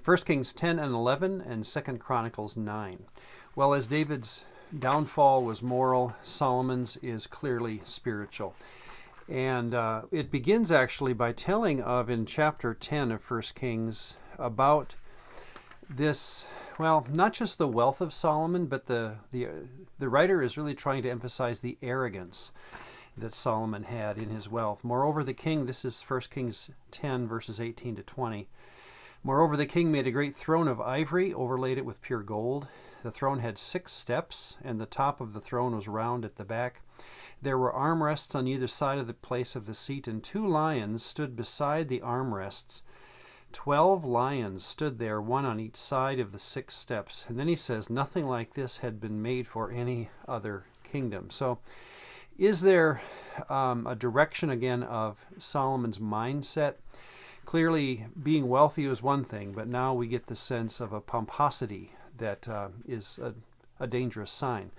1 Kings 10 and 11 and 2 Chronicles 9. Well, as David's downfall was moral, Solomon's is clearly spiritual. And it begins actually by telling of, in chapter 10 of 1 Kings, about this, well, not just the wealth of Solomon, but the writer is really trying to emphasize the arrogance that Solomon had in his wealth. Moreover, the king, this is 1 Kings 10, verses 18 to 20. Moreover, the king made a great throne of ivory, overlaid it with pure gold. The throne had 6 steps, and the top of the throne was round at the back. There were armrests on either side of the place of the seat, and 2 lions stood beside the armrests. 12 lions stood there, one on each side of the 6 steps. And then he says, nothing like this had been made for any other kingdom. So is there a direction again of Solomon's mindset? Clearly, being wealthy was one thing, but now we get the sense of a pomposity that is a dangerous sign.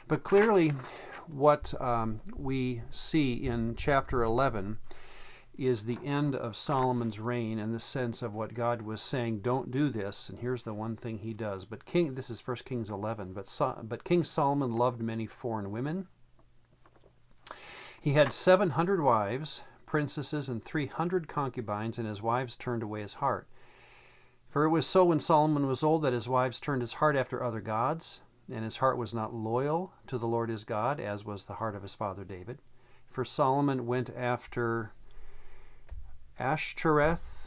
But clearly, what we see in chapter 11 is the end of Solomon's reign in the sense of what God was saying, don't do this, and here's the one thing he does. But this is 1 Kings 11, but King Solomon loved many foreign women. He had 700 wives, princesses, and 300 concubines, and his wives turned away his heart. For it was so when Solomon was old that his wives turned his heart after other gods, and his heart was not loyal to the Lord his God, as was the heart of his father David. For Solomon went after Ashtoreth,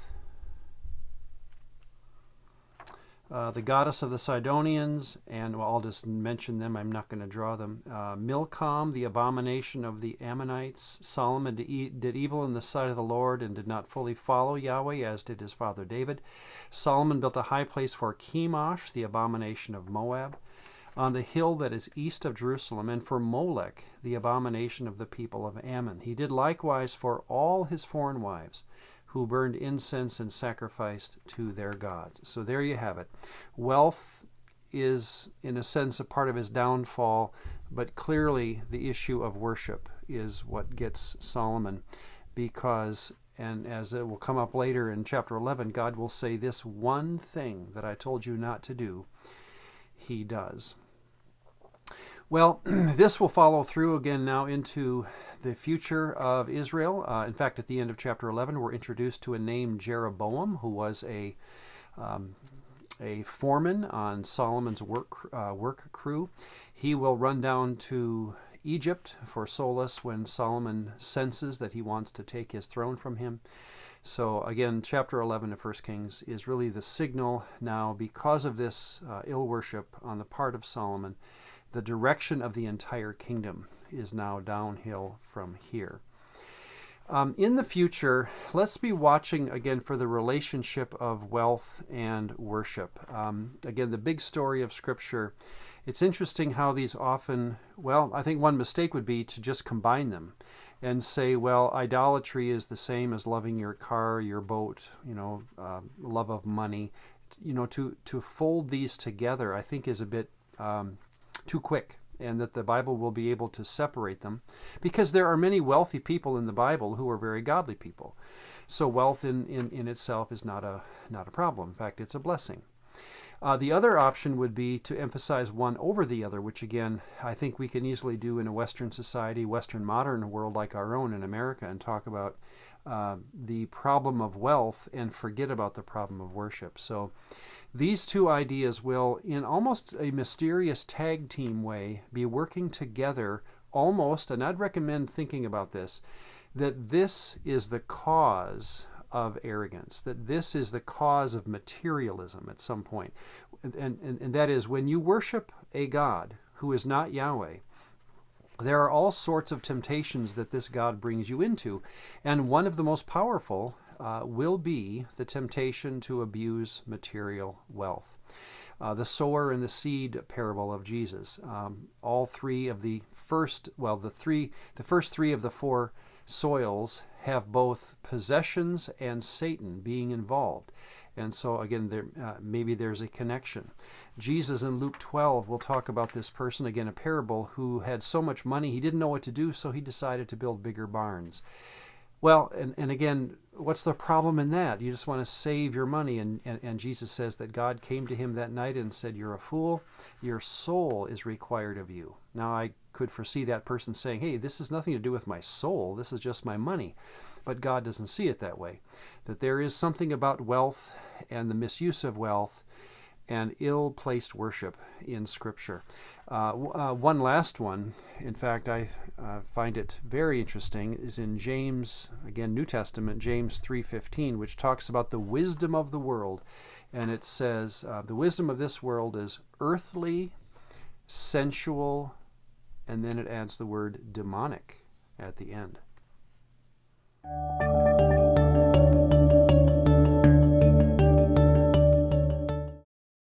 the goddess of the Sidonians, and well, I'll just mention them, I'm not going to draw them. Milcom, the abomination of the Ammonites. Solomon did evil in the sight of the Lord and did not fully follow Yahweh, as did his father David. Solomon built a high place for Chemosh, the abomination of Moab, on the hill that is east of Jerusalem, and for Molech, the abomination of the people of Ammon. He did likewise for all his foreign wives, who burned incense and sacrificed to their gods. So there you have it. Wealth is, in a sense, a part of his downfall, but clearly the issue of worship is what gets Solomon, because, and as it will come up later in chapter 11, God will say, this one thing that I told you not to do, he does. Well, this will follow through again now into the future of Israel. In fact, at the end of chapter 11, we're introduced to a named Jeroboam, who was a foreman on Solomon's work crew. He will run down to Egypt for solace when Solomon senses that he wants to take his throne from him. So again, chapter 11 of 1 Kings is really the signal now, because of this ill worship on the part of Solomon, the direction of the entire kingdom is now downhill from here. In the future, let's be watching again for the relationship of wealth and worship. Again, the big story of Scripture, it's interesting how these often, well, I think one mistake would be to just combine them and say, well, idolatry is the same as loving your car, your boat, love of money. To fold these together, I think is a bit too quick, and that the Bible will be able to separate them, because there are many wealthy people in the Bible who are very godly people. So wealth in itself is not a problem. In fact, it's a blessing. The other option would be to emphasize one over the other, which again, I think we can easily do in a Western society, Western modern world like our own in America, and talk about the problem of wealth and forget about the problem of worship. So these two ideas will, in almost a mysterious tag team way, be working together almost, and I'd recommend thinking about this, that this is the cause of arrogance, that this is the cause of materialism at some point. And that is, when you worship a God who is not Yahweh, there are all sorts of temptations that this God brings you into, and one of the most powerful will be the temptation to abuse material wealth. The sower and the seed parable of Jesus. All three of the first, the first 3 of the 4 soils have both possessions and Satan being involved. And so again, maybe there's a connection. Jesus in Luke 12 will talk about this person, again, a parable, who had so much money he didn't know what to do, so he decided to build bigger barns. Well, and again, what's the problem in that? You just want to save your money. And Jesus says that God came to him that night and said, "You're a fool. Your soul is required of you." Now, I could foresee that person saying, "Hey, this has nothing to do with my soul. This is just my money." But God doesn't see it that way. That there is something about wealth and the misuse of wealth and ill-placed worship in Scripture. One last one, in fact, I find it very interesting, is in James, again, New Testament, James 3:15, which talks about the wisdom of the world. And it says, the wisdom of this world is earthly, sensual, and then it adds the word demonic at the end.